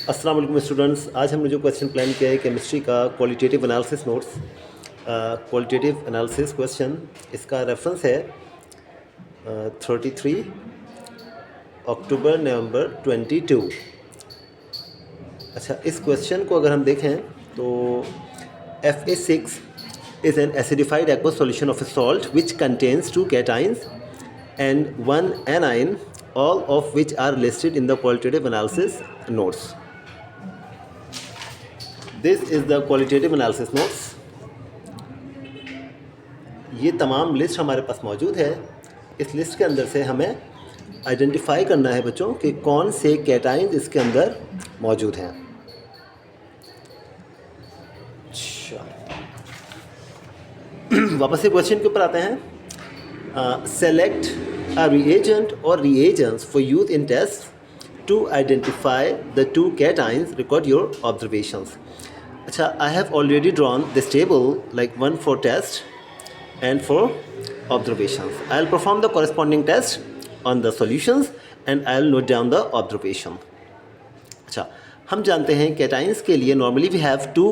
अस्सलाम वालेकुम स्टूडेंट्स। आज हमने जो क्वेश्चन प्लान किया है केमिस्ट्री का qualitative analysis notes, qualitative analysis question, इसका रेफरेंस है 33 अक्टूबर नवंबर 22। अच्छा, इस क्वेश्चन को अगर हम देखें तो Fa6 is an acidified aqueous solution of a salt which contains two cations and one anion, all of which are listed in the qualitative analysis notes. This is the qualitative analysis notes. ये तमाम list हमारे पास मौजूद है। इस list के अंदर से हमें आइडेंटिफाई करना है बच्चों कि कौन से कैटाइंस इसके अंदर मौजूद हैं। अच्छा, वापस से क्वेश्चन के ऊपर आते हैं। सेलेक्ट अ रिएजेंट और reagents for use in test to identify the two cations, record your observations. अच्छा, I have already drawn this table like one for test and for observations. I'll perform the corresponding test on the solutions and I'll note down the observation. अच्छा, हम जानते हैं cations के लिए normally we have two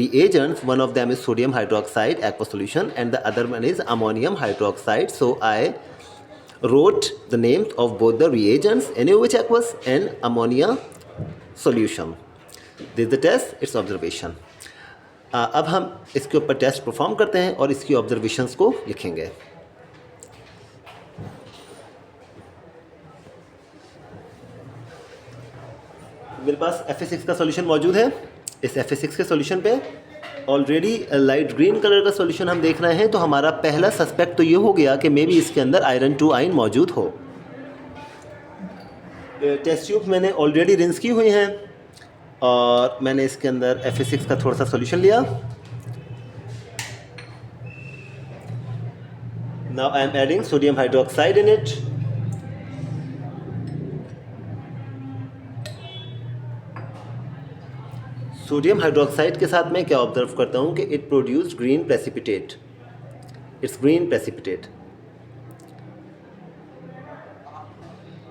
reagents. One of them is sodium hydroxide aqueous solution and the other one is ammonium hydroxide. So I wrote the names of both the reagents, NaOH aqueous and ammonia solution. This is the test, its observation. अब हम इसके ऊपर test perform करते हैं और इसकी observations को लिखेंगे। मेरे पास Fa6 का सॉल्यूशन मौजूद है। इस Fa6 के सॉल्यूशन पे ऑलरेडी लाइट ग्रीन कलर का सॉल्यूशन हम देख रहे हैं, तो हमारा पहला सस्पेक्ट तो ये हो गया कि मे बी इसके अंदर आयरन 2 आयन मौजूद हो। टेस्ट ट्यूब मैंने ऑलरेडी रिंस की हुई हैं और मैंने इसके अंदर Fa6 का थोड़ा सा सॉल्यूशन लिया। Now I am adding sodium hydroxide in it. Sodium hydroxide के साथ मैं क्या ऑब्जर्व करता हूँ कि it produced green precipitate, it's green precipitate.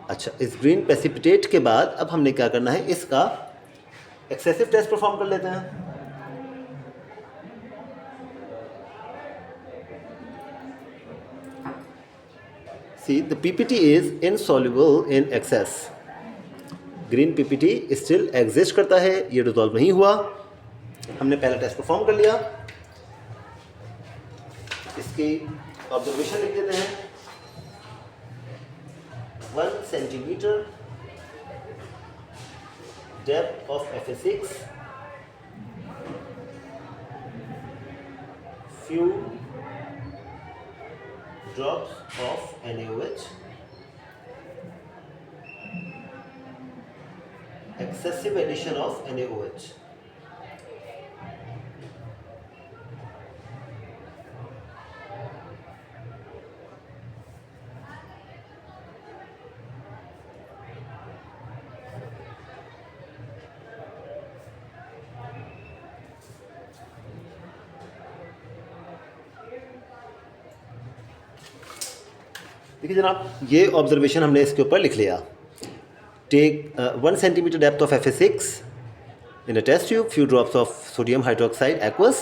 अच्छा, इस ग्रीन प्रेसिपिटेट के बाद अब हमने क्या करना है, इसका एक्सेसिव टेस्ट परफॉर्म कर लेते हैं। See, the PPT is insoluble in excess. Green PPT still exist करता है, ये रिजॉल्व नहीं हुआ। हमने पहला टेस्ट परफॉर्म कर लिया। इसकी ऑब्जर्वेशन लिख देते हैं। 1 centimetre depth of Fa6, few drops of NaOH, excessive addition of NaOH. देखिए जनाब, ये ऑब्जर्वेशन हमने इसके ऊपर लिख लिया। Take 1 centimetre depth of Fa6 in a test tube, few drops of sodium hydroxide aqueous.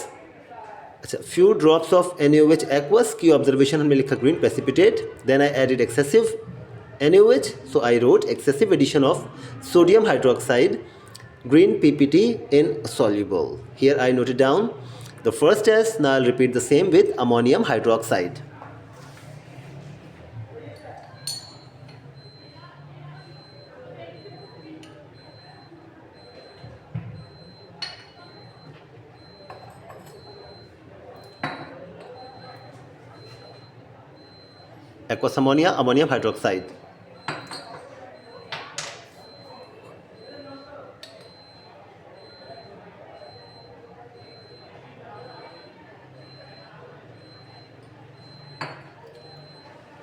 अच्छा, few drops of NaOH aqueous की ऑब्जर्वेशन हमने लिखा green precipitate. Then I added excessive NaOH, so I wrote excessive addition of sodium hydroxide, green PPT insoluble. Here I noted down the first test. Now I'll repeat the same with ammonium hydroxide. Aqueous ammonia, ammonium hydroxide.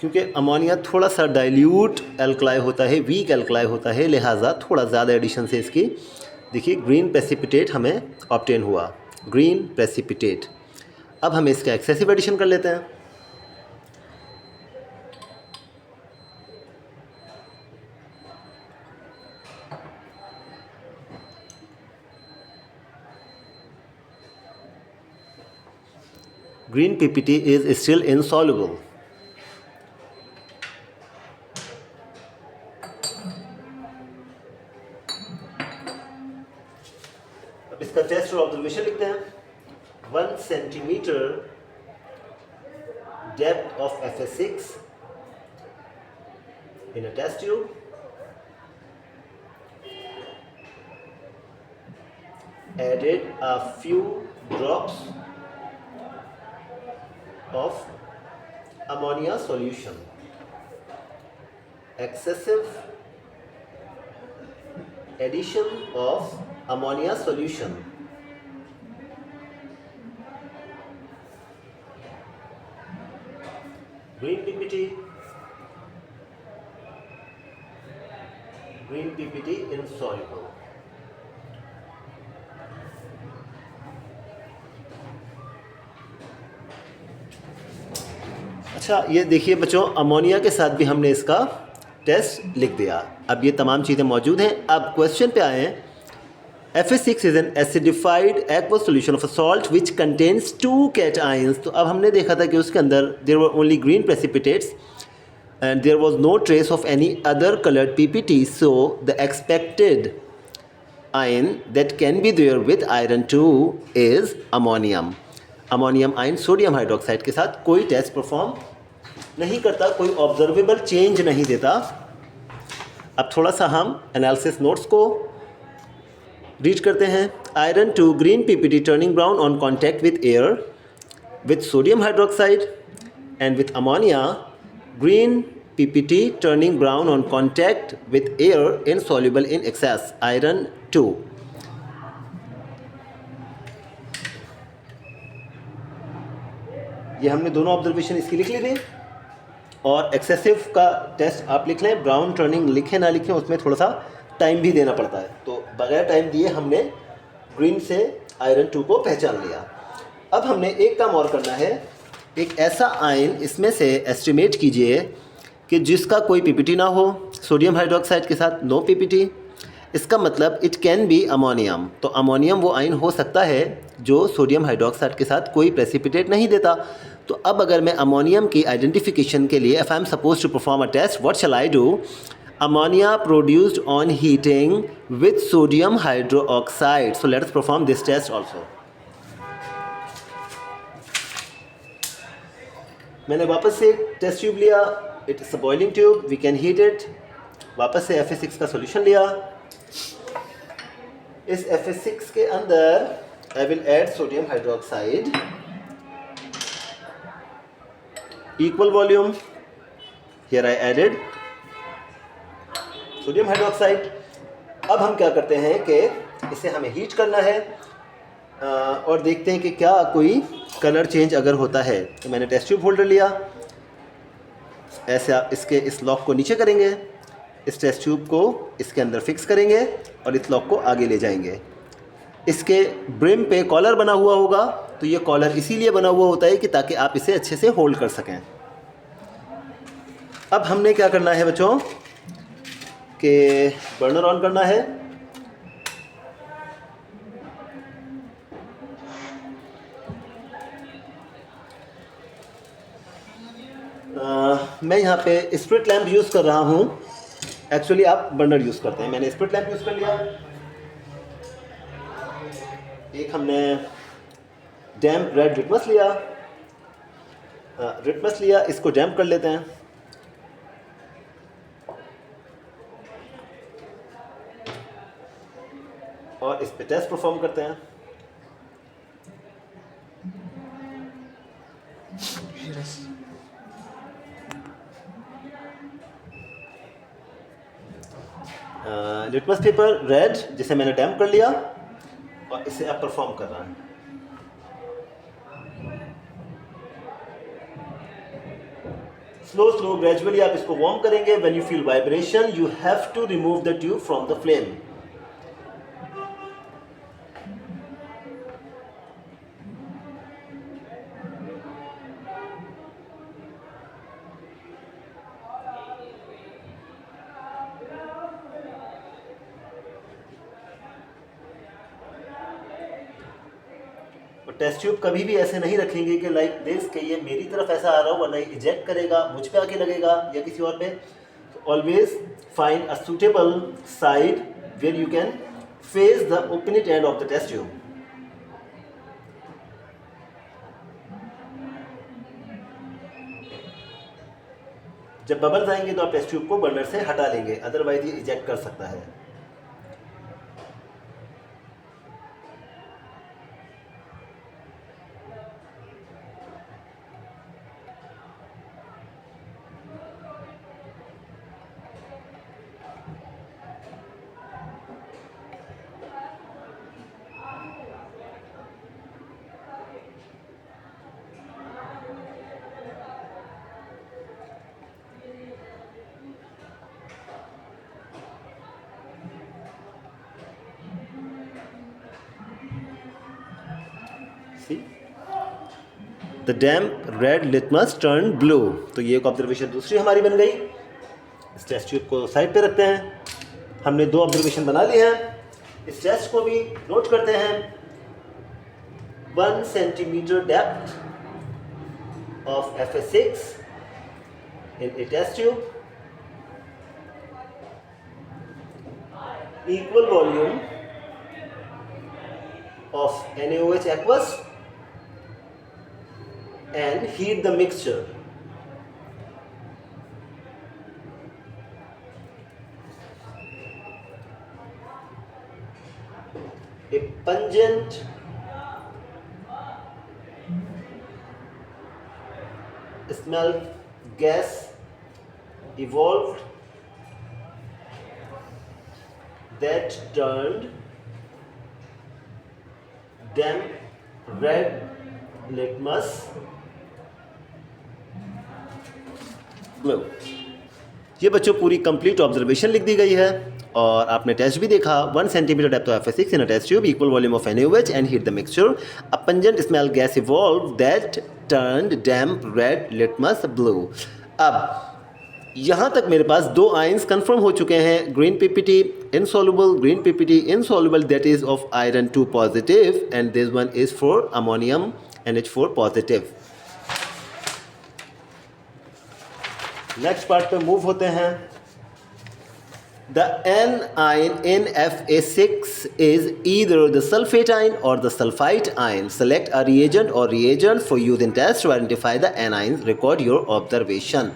क्योंकि ammonia थोड़ा सा dilute alkali होता है, week alkali होता है, लिहाजा थोड़ा ज़्यादा एडिशन से इसकी देखिए ग्रीन प्रेसिपिटेट हमें ऑब्टेन हुआ, ग्रीन प्रेसिपिटेट। अब हम इसका एक्सेसिव एडिशन कर लेते हैं। Green PPT is still insoluble. अब इसका टेस्ट और ऑब्जर्वेशन लिखते हैं. 1 centimeter depth of FS6 in a test tube. Added a few drops of ammonia solution. Excessive addition of ammonia solution green PPT insoluble. अच्छा, ये देखिए बच्चों, अमोनिया के साथ भी हमने इसका टेस्ट लिख दिया. अब ये तमाम चीज़ें मौजूद हैं. अब क्वेश्चन पे आए. FS6 is an acidified aqueous solution of a salt which contains 2 cations. तो अब हमने देखा था कि उसके अंदर there were only green precipitates and there was no trace of any other colored PPT. So the expected ion that can be there with iron 2 is ammonium. Ammonium ion sodium hydroxide के साथ कोई test perform नहीं करता, कोई observable change नहीं देता. अब थोड़ा सा हम एनालिसिस नोट्स को रीड करते हैं. Iron 2 green PPT turning brown on contact with air with sodium hydroxide and with ammonia. Green PPT turning brown on contact with air insoluble in excess. Iron 2. ये हमने दोनों ऑब्जर्वेशन इसकी लिख ली थी. और एक्सेसिव का टेस्ट आप लिख लें. ब्राउन टर्निंग लिखें ना लिखें, उसमें थोड़ा सा टाइम भी देना पड़ता है. तो बगैर टाइम दिए हमने ग्रीन से आयरन 2 को पहचान लिया. अब हमने एक काम और करना है. एक ऐसा आयन इसमें से एस्टिमेट कीजिए कि जिसका कोई PPT ना हो. सोडियम हाइड्रोक्साइड के साथ नो PPT. इसका मतलब इट कैन बी अमोनियम. तो अमोनियम वो आयन हो सकता है जो सोडियम हाइड्रोक्साइड के साथ कोई प्रेसिपिटेट नहीं देता. तो अब अगर मैं अमोनियम की आइडेंटिफिकेशन के लिए if I am suppose to perform a test, what shall I do? Ammonia produced on heating with sodium hydroxide. So let's perform this test also. मैंने वापस से टेस्ट ट्यूब लिया. It is a boiling tube, we can heat it. वापस से FS6 का solution लिया. इस FS6 के अंदर I will add sodium hydroxide. Equal volume. Here I added sodium hydroxide. अब हम क्या करते हैं कि इसे हमें हीट करना है और देखते हैं कि क्या कोई कलर चेंज अगर होता है. तो मैंने टेस्ट ट्यूब होल्डर लिया. ऐसे आप इसके इस लॉक को नीचे करेंगे, इस टेस्ट ट्यूब को इसके अंदर फिक्स करेंगे और इस लॉक को आगे ले जाएंगे. इसके ब्रिम पे कॉलर बना हुआ होगा. तो ये कॉलर इसीलिए बना हुआ होता है कि ताकि आप इसे अच्छे से होल्ड कर सकें. अब हमने क्या करना है बच्चों कि बर्नर ऑन करना है. मैं यहाँ पे स्प्रिट लैम्प यूज़ कर रहा हूँ. एक्चुअली आप बर्नर यूज़ करते हैं. मैंने स्प्रिट लैम्प यूज़ कर लिया. एक हमने डैम्प रेड लिटमस लिया. इसको डैम्प कर लेते हैं. और इस पे टेस्ट परफॉर्म करते हैं. लिटमस पेपर रेड जिसे मैंने डैम्प कर लिया और इसे अब परफॉर्म कर रहा है. स्लो ग्रेजुअली आप इसको वार्म करेंगे. When you feel vibration you have to remove the tube from the flame. Test tube कभी भी ऐसे नहीं रखेंगे कि लाइक दिस कि ये मेरी तरफ ऐसा आ रहा हो वरना ये इजेक्ट करेगा, मुझ पे आके लगेगा या किसी और पे. Always find a suitable side where you can face the opposite end of the test tube. जब बबल्स आएंगे तो आप टेस्ट ट्यूब को बर्नर से हटा लेंगे, अदरवाइज ये इजेक्ट कर सकता है. The damp red litmus turn blue. तो ये एक ऑब्जर्वेशन दूसरी हमारी बन गई. इस टेस्ट ट्यूब को साइड पे रखते हैं. हमने 2 ऑब्जर्वेशन बना लिए हैं. इस टेस्ट को भी नोट करते हैं. 1 centimetre depth of FA6 in a test tube, equal volume of NaOH aqueous, and heat the mixture. A pungent smell gas evolved that turned damp red litmus blue. ये बच्चों पूरी कंप्लीट ऑब्जर्वेशन लिख दी गई है और आपने टेस्ट भी देखा. 1 centimetre depth of FA6 in a test tube, equal volume of NaOH and heat the mixture. A pungent smell gas evolve that turned damp red litmus blue. अब यहाँ तक मेरे पास 2 आयंस कंफर्म हो चुके हैं. Green PPT insoluble, green PPT insoluble, that is of iron 2 positive and this one is for ammonium NH4 positive. Next part पे move होते हैं. The anion in FA6 is either the sulfate ion or the sulfite ion. Select a reagent or reagents for use in test to identify the anions. Record your observation.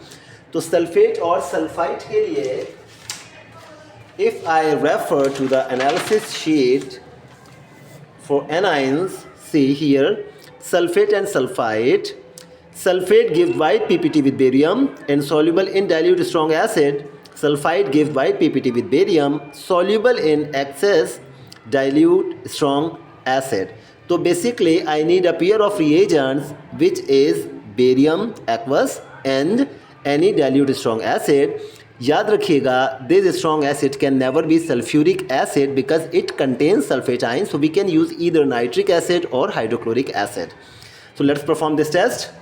तो sulphate और sulphite के लिए if I refer to the analysis sheet for anions, see here, sulfate and sulfite. Sulfate gives white PPT with barium, insoluble in dilute strong acid. Sulfite gives white PPT with barium, soluble in excess dilute strong acid. So basically I need a pair of reagents which is barium aqueous and any dilute strong acid. याद रखिएगा, this strong acid can never be sulfuric acid because it contains sulfate ion, so we can use either nitric acid or hydrochloric acid. So let's perform this test.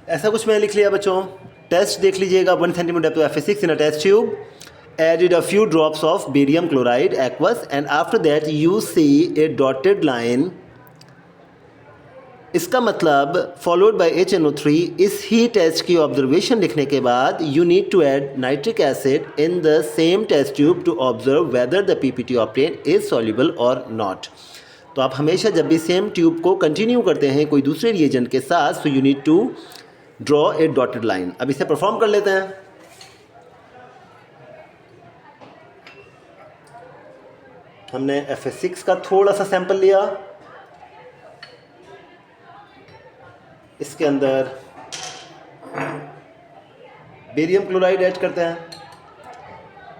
ऐसा कुछ मैंने लिख लिया बच्चों। Test देख लीजिएगा, 1 cm depth of Fe6 in a test tube. Added a few drops of barium chloride aqueous and after that you see a dotted line. इसका मतलब फॉलोड बाय HNO3। इस ही टेस्ट की ऑब्जर्वेशन लिखने के बाद you need to add nitric acid in the same test tube to observe whether the PPT obtain is soluble और नॉट। तो आप हमेशा जब भी सेम ट्यूब को कंटिन्यू करते हैं कोई दूसरे रिएजेंट के साथ, so you need to draw a dotted line. अब इसे परफॉर्म कर लेते हैं। हमने Fe6 का थोड़ा सा सैंपल लिया, इसके अंदर बेरियम क्लोराइड ऐड करते हैं।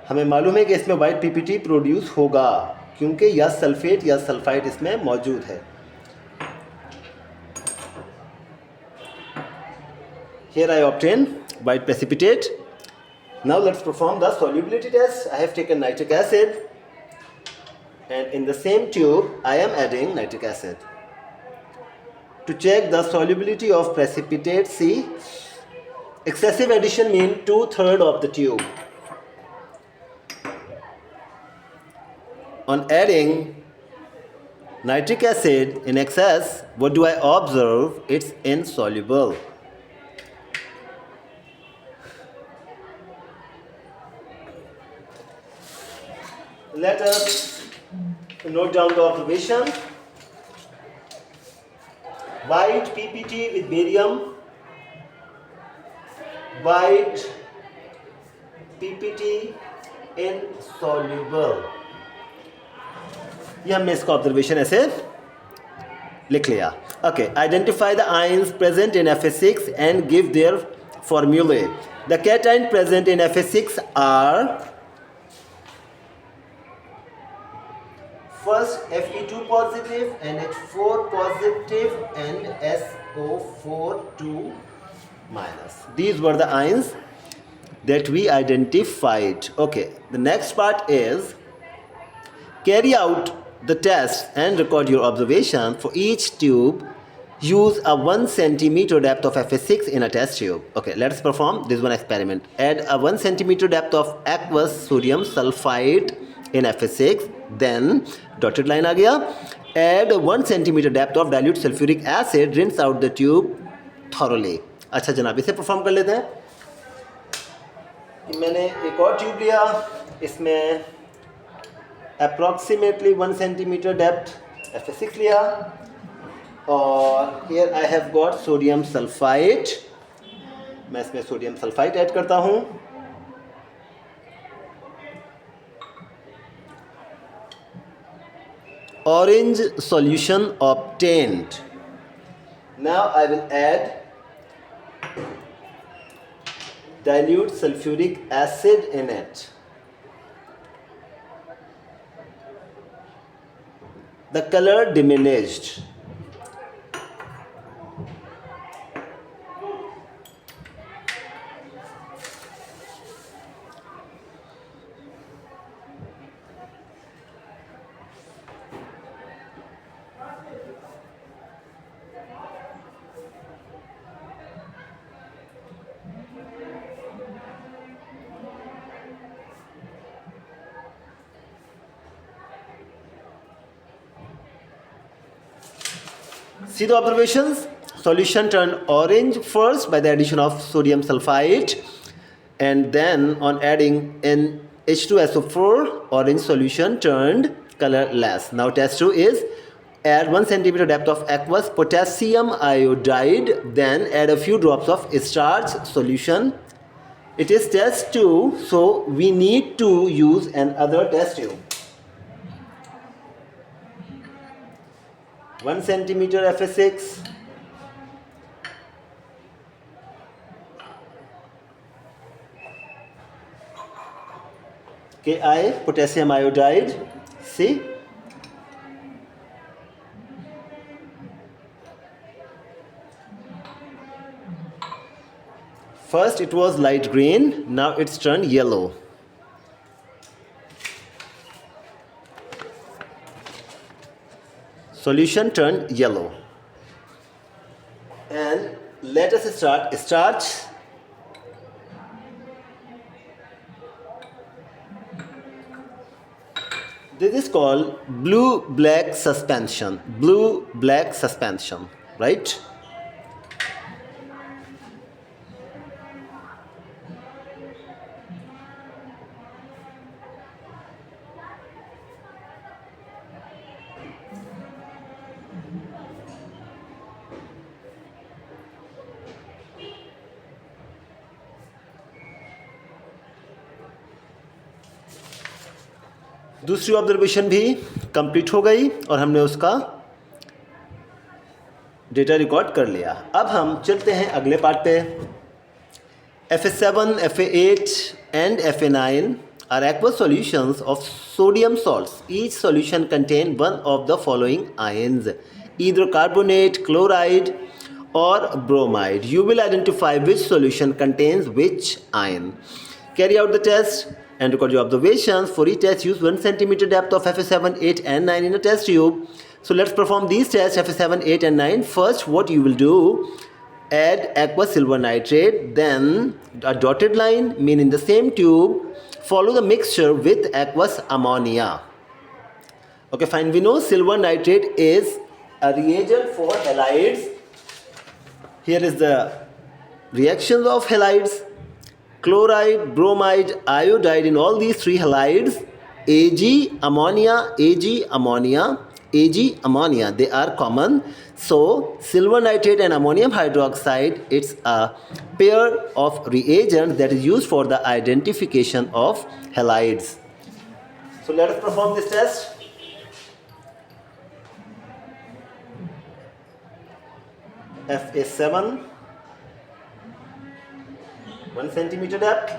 हमें मालूम है कि इसमें वाइट PPT प्रोड्यूस होगा क्योंकि या सल्फेट या सल्फाइड इसमें मौजूद है। Here I obtain white precipitate. Now let's perform the solubility test. I have taken nitric acid and in the same tube I am adding nitric acid. To check the solubility of precipitate, see, excessive addition means 2/3 of the tube. On adding nitric acid in excess, what do I observe? It's insoluble. Let us note down the observation. White PPT with barium, white PPT insoluble. ये हमने इसका observation ऐसे लिख लिया। Okay, identify the ions present in Fe6 and give their formulae. The cation present in Fe6 are first Fe2 positive, NH4 positive and SO4 2 minus. These were the ions that we identified. Okay, the next part is carry out the test and record your observation. For each tube use a 1 centimeter depth of Fe6 in a test tube. Okay, let's perform this one experiment. Add a 1 centimeter depth of aqueous sodium sulfide in Fe6, then dotted line आ गया, add 1 centimeter depth of dilute sulfuric acid, rinse out the tube thoroughly. अच्छा जनाब, इसे perform कर लेते हैं। मैंने एक और ट्यूब लिया, इसमें अप्रॉक्सीमेटली 1 centimeter depth Fe6 लिया और here I have got sodium sulfite। मैं इसमें सोडियम सल्फाइड ऐड करता हूँ। Orange solution obtained. Now I will add dilute sulfuric acid in it. The color diminished. See the observations? Solution turned orange first by the addition of sodium sulfite and then on adding H2SO4, orange solution turned colorless. Now test 2 is add 1 centimeter depth of aqueous potassium iodide, then add a few drops of starch solution. It is test 2, so we need to use another test tube. 1 centimeter Fe6, Ki potassium iodide, see, first it was light green, now it's turned yellow. Solution turned yellow and Let us start starch. This is called blue black suspension. Blue black suspension, right? दूसरी observation भी complete हो गई और हमने उसका data record कर लिया. अब हम चलते हैं अगले पार्ट पे. FA7, FA8 and FA9 are aqueous solutions of sodium salts. Each solution contains one of the following ions, either carbonate, chloride or bromide. You will identify which solution contains which ion. Carry out the test and record your observations. For each test, use 1 centimeter depth of FA7, 8 and 9 in a test tube. So let's perform these tests, FA7, 8 and 9. First, what you will do, add aqueous silver nitrate, then a dotted line mean in the same tube, follow the mixture with aqueous ammonia. Okay, fine. We know silver nitrate is a reagent for halides. Here is the reactions of halides. Chloride, bromide, iodide, in all these three halides, Ag, ammonia, Ag, ammonia, Ag, ammonia, they are common. So silver nitrate and ammonium hydroxide, it's a pair of reagents that is used for the identification of halides. So let us perform this test. FA7, 1 centimeter depth,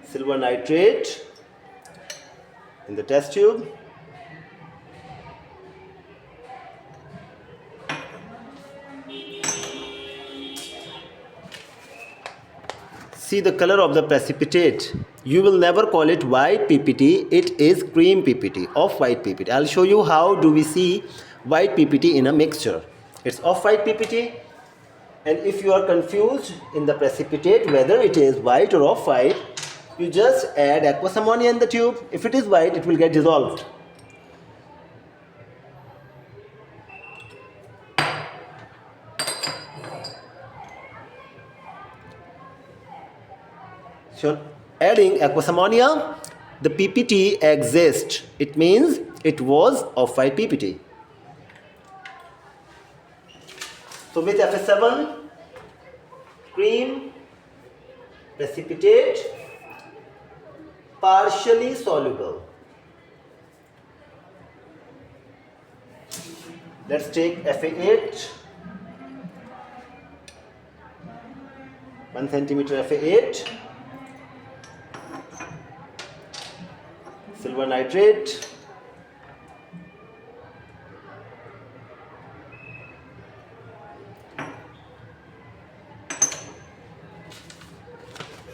silver nitrate in the test tube. See the color of the precipitate. You will never call it white PPT, it is cream PPT, off-white PPT. I'll show you how do we see white PPT in a mixture. It's off-white PPT, and if you are confused in the precipitate whether it is white or off-white, you just add aqueous ammonia in the tube. If it is white, it will get dissolved. So adding aqueous ammonia, the PPT exists. It means it was off-white PPT. So with FA7, cream, precipitate, partially soluble. Let's take FA8, 1 centimeter FA8, silver nitrate,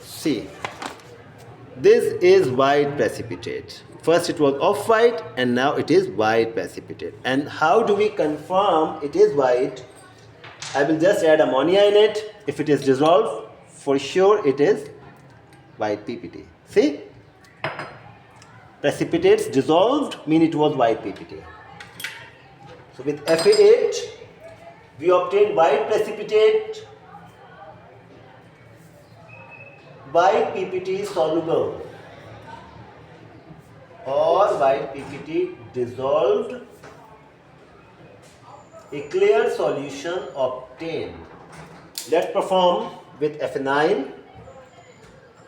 see, this is white precipitate. First it was off-white and now it is white precipitate. And how do we confirm it is white? I will just add ammonia in it. If it is dissolved, for sure it is white PPT. See? Precipitates dissolved mean it was white PPT. So with FA8, we obtain white precipitate, white PPT soluble, or white PPT dissolved, a clear solution obtained. Let's perform with FA9.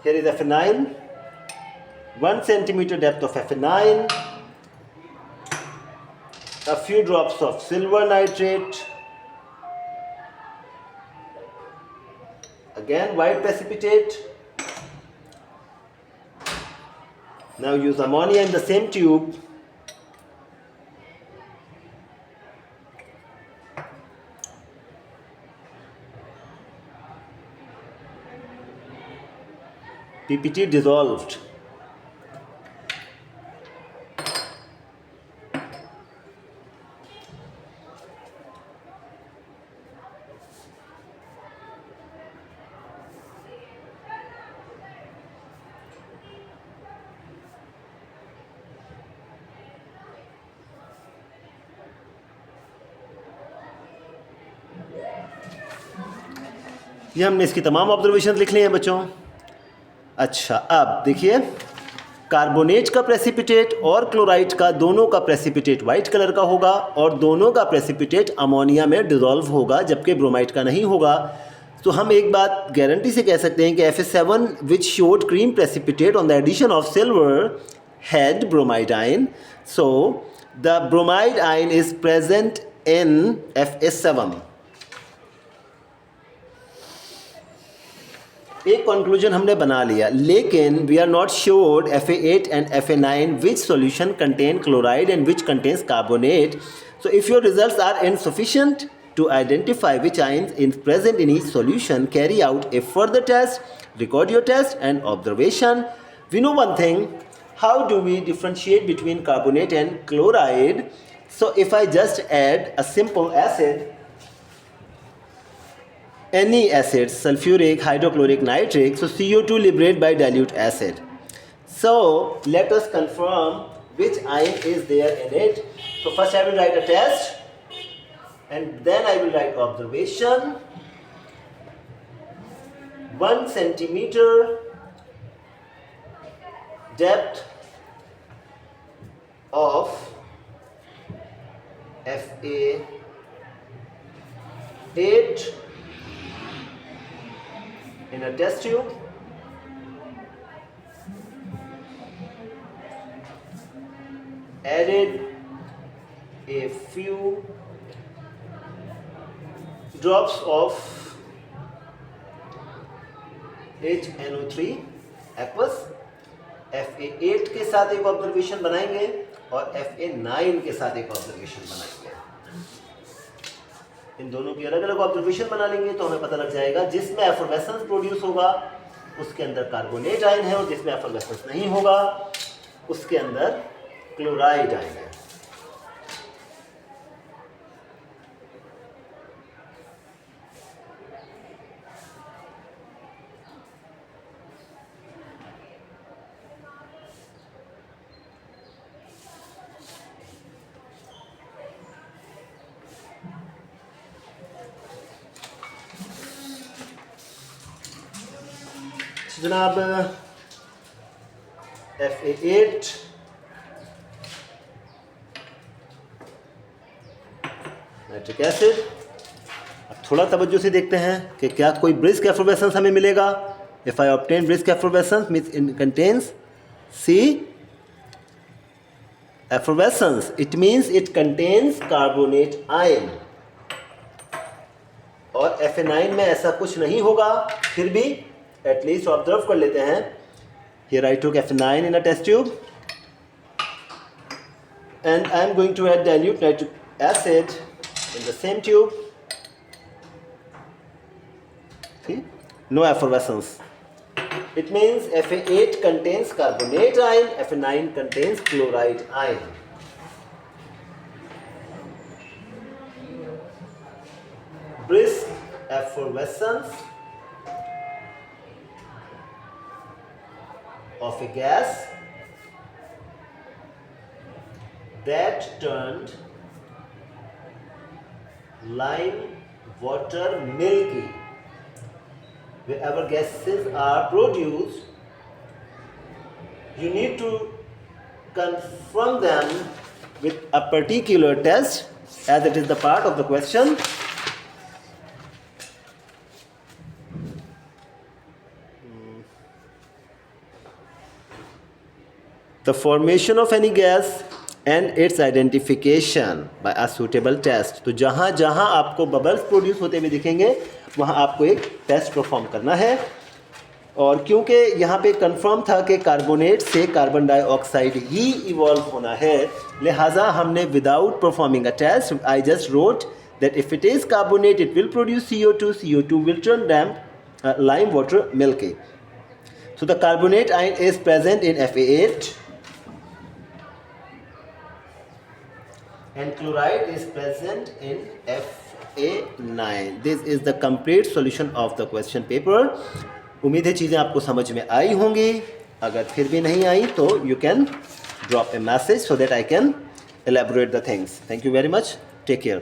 Here is FA9, 1 centimeter depth of FA9, a few drops of silver nitrate, again white precipitate. Now use ammonia in the same tube. PPT dissolved. ये हमने इसकी तमाम observation लिख लिए हैं बच्चों। अच्छा, अब देखिए, कार्बोनेट का प्रेसिपिटेट और क्लोराइड का दोनों का प्रेसिपिटेट वाइट कलर का होगा और दोनों का प्रेसिपिटेट अमोनिया में डिसॉल्व होगा, जबकि ब्रोमाइड का नहीं होगा। तो हम एक बात गारंटी से कह सकते हैं कि Fa7 which showed cream precipitate on the addition of silver had bromide ion, so the bromide ion is present in Fa7। एक कंक्लूजन हमने बना लिया, लेकिन we are not sure Fa8 and Fa9 which solution contain chloride and which contains carbonate. So if your results are insufficient to identify which ions is present in each solution, carry out a further test, record your test and observation. We know one thing, how do we differentiate between carbonate and chloride? So if I just add a simple acid, any acid, sulfuric, hydrochloric, nitric, so CO2 liberate by dilute acid. So let us confirm which ion is there in it. So first I will write a test, and then I will write observation. 1 centimeter depth of Fa8 in a test tube. Added a few drops of HNO3 aqueous। Fa8 के साथ एक observation बनाएंगे और Fa9 के साथ एक observation बनाएंगे। इन दोनों की अलग अलग ऑब्जर्वेशन बना लेंगे तो हमें पता लग जाएगा, जिसमें एफर्वेसेंस प्रोड्यूस होगा उसके अंदर कार्बोनेट आयन है और जिसमें एफर्वेसेंस नहीं होगा उसके अंदर क्लोराइड आयन है। जनाब, Fa8 नाइट्रिक एसिड। अब थोड़ा तवज्जो से देखते हैं कि क्या कोई ब्रिस्क एफर्वेसेंस हमें मिलेगा। If I obtain brisk effervescence means it contains C effervescence, it means it contains carbonate ion. और Fa9 में ऐसा कुछ नहीं होगा, फिर भी एटलीस्ट ऑब्जर्व कर लेते हैं। Here I took Fa9 in a test tube and I am going to add dilute nitric acid in the same tube. See? No effervescence. It means Fa8 contains carbonate ion, Fa9 contains chloride ion. Brisk effervescence of a gas that turned lime water milky. Wherever gases are produced, you need to confirm them with a particular test, as it is the part of the question. The formation of any gas and its identification by a suitable test. तो जहाँ जहाँ आपको bubbles produce होते हुए दिखेंगे वहाँ आपको एक टेस्ट परफॉर्म करना है। और क्योंकि यहाँ पे कंफर्म था कि कार्बोनेट से कार्बन डाइऑक्साइड ही इवॉल्व होना है, लिहाजा हमने without performing a test I just wrote that if it is carbonate it will produce CO2, CO2 will turn damp lime water milky. So the carbonate ion is present in Fa8 and chloride is present in Fa9. This is the complete solution of the question paper. उम्मीद है चीज़ें आपको समझ में आई होंगी। अगर फिर भी नहीं आई तो you can drop a message so that I can elaborate the things. Thank you very much. Take care.